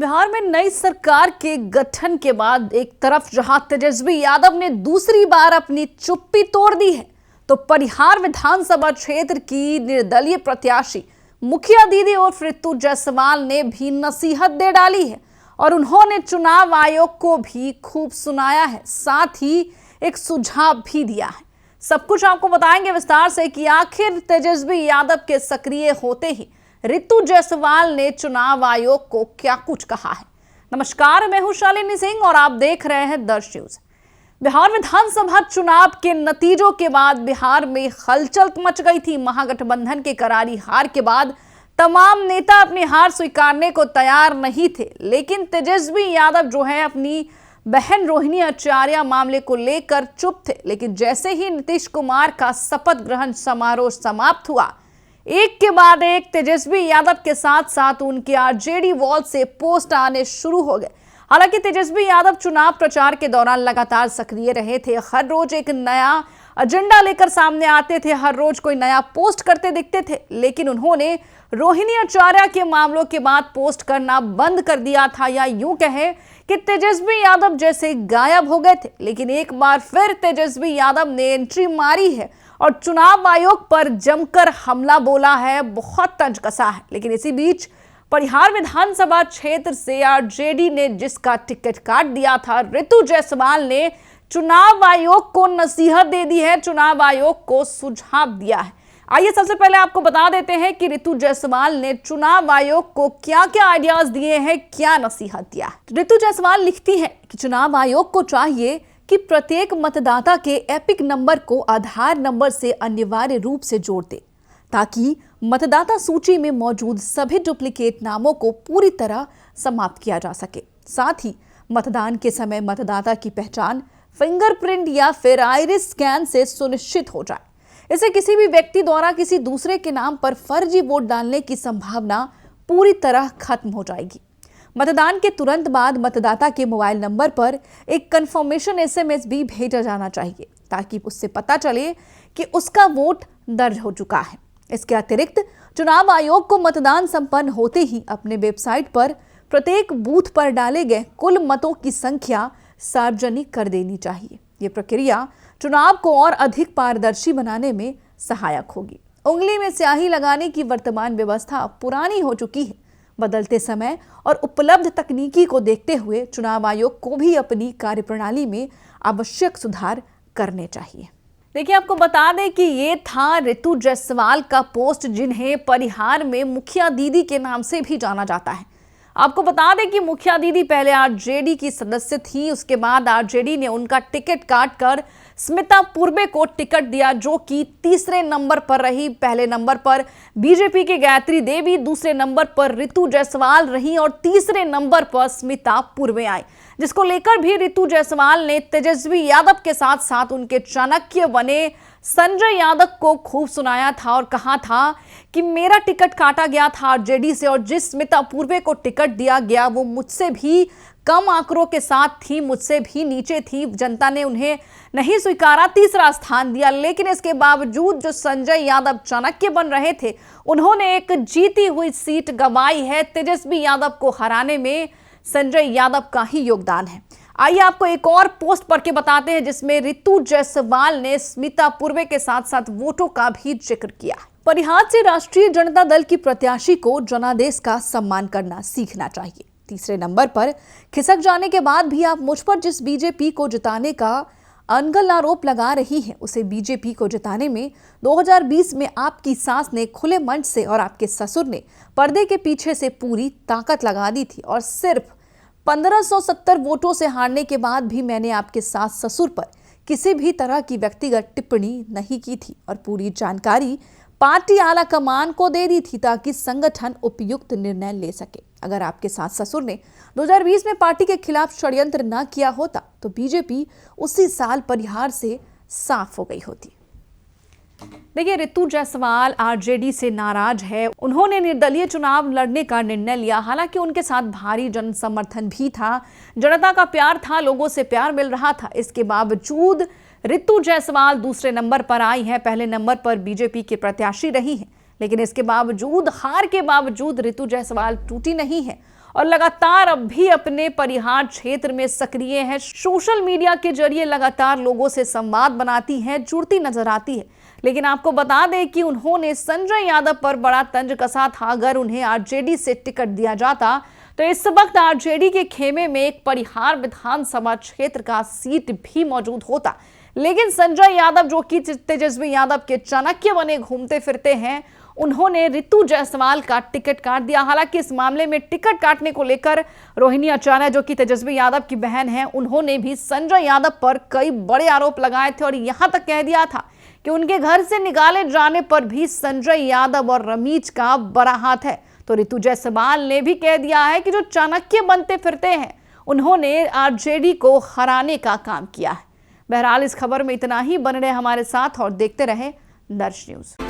बिहार में नई सरकार के गठन के बाद एक तरफ जहां तेजस्वी यादव ने दूसरी बार अपनी चुप्पी तोड़ दी है, तो परिहार विधानसभा क्षेत्र की निर्दलीय प्रत्याशी मुखिया दीदी और रितु जायसवाल ने भी नसीहत दे डाली है और उन्होंने चुनाव आयोग को भी खूब सुनाया है, साथ ही एक सुझाव भी दिया है। सब कुछ आपको बताएंगे विस्तार से कि आखिर तेजस्वी यादव के सक्रिय होते ही रितु जायसवाल ने चुनाव आयोग को क्या कुछ कहा है। नमस्कार, मैं हूं शालिनी सिंह और आप देख रहे हैं दर्श न्यूज। बिहार विधानसभा चुनाव के नतीजों के बाद बिहार में हलचल मच गई थी। महागठबंधन के करारी हार के बाद तमाम नेता अपनी हार स्वीकारने को तैयार नहीं थे, लेकिन तेजस्वी यादव जो है अपनी बहन रोहिणी आचार्य मामले को लेकर चुप थे। लेकिन जैसे ही नीतीश कुमार का शपथ ग्रहण समारोह समाप्त हुआ, एक के बाद एक तेजस्वी यादव के साथ साथ उनके आरजेडी वॉल से पोस्ट आने शुरू हो गए। हालांकि तेजस्वी यादव चुनाव प्रचार के दौरान लगातार सक्रिय रहे थे। हर रोज एक नया एजेंडा लेकर सामने आते थे, हर रोज कोई नया पोस्ट करते दिखते थे। लेकिन उन्होंने रोहिणी आचार्य के मामलों के बाद पोस्ट करना बंद कर दिया था, या यूं कहें कि तेजस्वी यादव जैसे गायब हो गए थे। लेकिन एक बार फिर तेजस्वी यादव ने एंट्री मारी है और चुनाव आयोग पर जमकर हमला बोला है, बहुत तंज कसा है। लेकिन इसी बीच परिहार विधानसभा क्षेत्र से आरजेडी ने जिसका टिकट काट दिया था, रितु जायसवाल ने चुनाव आयोग को नसीहत दे दी है, चुनाव आयोग को सुझाव दिया है। आइए सबसे पहले आपको बता देते हैं कि रितु जायसवाल ने चुनाव आयोग को क्या क्या आइडियाज दिए हैं, क्या नसीहत दिया है। रितु जायसवाल लिखती हैं कि चुनाव आयोग को चाहिए कि प्रत्येक मतदाता के एपिक नंबर को आधार नंबर से अनिवार्य रूप से जोड़ दे, ताकि मतदाता सूची में मौजूद सभी डुप्लीकेट नामों को पूरी तरह समाप्त किया जा सके। साथ ही मतदान के समय मतदाता की पहचान फिंगरप्रिंट या फिर आइरिस स्कैन से सुनिश्चित हो जाए। इससे किसी भी व्यक्ति द्वारा किसी दूसरे के नाम पर फर्जी वोट डालने की संभावना पूरी तरह खत्म हो जाएगी। मतदान के तुरंत बाद मतदाता के मोबाइल नंबर पर एक कंफर्मेशन एसएमएस भी भेजा जाना चाहिए, ताकि उससे पता चले कि उसका वोट दर्ज हो चुका है। इसके अतिरिक्त चुनाव आयोग को मतदान संपन्न होते ही अपने वेबसाइट पर प्रत्येक बूथ पर डाले गए कुल मतों की संख्या सार्वजनिक कर देनी चाहिए। ये प्रक्रिया चुनाव को और अधिक पारदर्शी बनाने में सहायक होगी। उंगली में स्याही लगाने की वर्तमान व्यवस्था पुरानी हो चुकी है। बदलते समय और उपलब्ध तकनीकी को देखते हुए चुनाव आयोग को भी अपनी कार्यप्रणाली में आवश्यक सुधार करने चाहिए। देखिए, आपको बता दें कि ये था रितु जायसवाल का पोस्ट, जिन्हें परिहार में मुखिया दीदी के नाम से भी जाना जाता है। आपको बता दें कि मुखिया दीदी पहले आरजेडी की सदस्य थी, उसके बाद आरजेडी ने उनका टिकट काटकर स्मिता पूर्वे को टिकट दिया, जो कि तीसरे नंबर पर रही। पहले नंबर पर बीजेपी के गायत्री देवी, दूसरे नंबर पर रितु जायसवाल रही और तीसरे नंबर पर स्मिता पूर्वे आई, जिसको लेकर भी रितु जायसवाल ने तेजस्वी यादव के साथ साथ उनके चाणक्य बने संजय यादव को खूब सुनाया था और कहा था कि मेरा टिकट काटा गया था आरजेडी से और जिस स्मिता पूर्वे को टिकट दिया गया वो मुझसे भी कम आंकड़ों के साथ थी, मुझसे भी नीचे थी। जनता ने उन्हें नहीं स्वीकारा, तीसरा स्थान दिया। लेकिन इसके बावजूद जो संजय यादव चाणक्य बन रहे थे, उन्होंने एक जीती हुई सीट गंवाई है। तेजस्वी यादव को हराने में संजय यादव का ही योगदान है। आइए आपको एक और पोस्ट पढ़ के बताते हैं, जिसमें रितु जायसवाल ने स्मिता पूर्वे के साथ साथ वोटों का भी जिक्र किया। परिहार से राष्ट्रीय जनता दल की प्रत्याशी को जनादेश का सम्मान करना सीखना चाहिए। तीसरे नंबर पर खिसक जाने के बाद भी आप मुझ पर जिस बीजेपी को जिताने का अनगल आरोप लगा रही हैं, उसे बीजेपी को जिताने में 2020 में आपकी सास ने खुले मंच से और आपके ससुर ने पर्दे के पीछे से पूरी ताकत लगा दी थी और सिर्फ 1570 वोटों से हारने के बाद भी मैंने आपके सास ससुर पर किसी भी तरह की व्यक्तिगत टिप्पणी नहीं की थी और पूरी जानकारी पार्टी आला कमान को दे दी थी, ताकि संगठन उपयुक्त निर्णय ले सके। अगर आपके सास ससुर ने 2020 में पार्टी के खिलाफ षड्यंत्र न किया होता तो बीजेपी उसी साल परिहार से साफ हो गई होती। देखिए, रितु जायसवाल आरजेडी से नाराज है। उन्होंने निर्दलीय चुनाव लड़ने का निर्णय लिया। हालांकि उनके साथ भारी जन समर्थन भी था, जनता का प्यार था, लोगों से प्यार मिल रहा था। इसके बावजूद रितु जायसवाल दूसरे नंबर पर आई है। पहले नंबर पर बीजेपी के प्रत्याशी रही है, लेकिन इसके बावजूद, हार के बावजूद रितु जायसवाल टूटी नहीं है और लगातार अब भी अपने परिहार क्षेत्र में सक्रिय है। सोशल मीडिया के जरिए लगातार लोगों से संवाद बनाती हैं, जुड़ती नजर आती है। लेकिन आपको बता दें कि उन्होंने संजय यादव पर बड़ा तंज कसा था। अगर उन्हें आरजेडी से टिकट दिया जाता तो इस वक्त आरजेडी के खेमे में एक परिहार विधानसभा क्षेत्र का सीट भी मौजूद होता। लेकिन संजय यादव, जो कि तेजस्वी यादव के चाणक्य बने घूमते फिरते हैं, उन्होंने रितु जायसवाल का टिकट काट दिया। हालांकि इस मामले में टिकट काटने को लेकर रोहिणी आचार्य, जो कि तेजस्वी यादव की बहन हैं, उन्होंने भी संजय यादव पर कई बड़े आरोप लगाए थे और यहां तक कह दिया था कि उनके घर से निकाले जाने पर भी संजय यादव और रमीज का बड़ा हाथ है। तो रितु जायसवाल ने भी कह दिया है कि जो चाणक्य बनते फिरते हैं, उन्होंने आरजेडी को हराने का काम किया है। बहरहाल इस खबर में इतना ही। बने रहे हमारे साथ और देखते रहे दर्श न्यूज।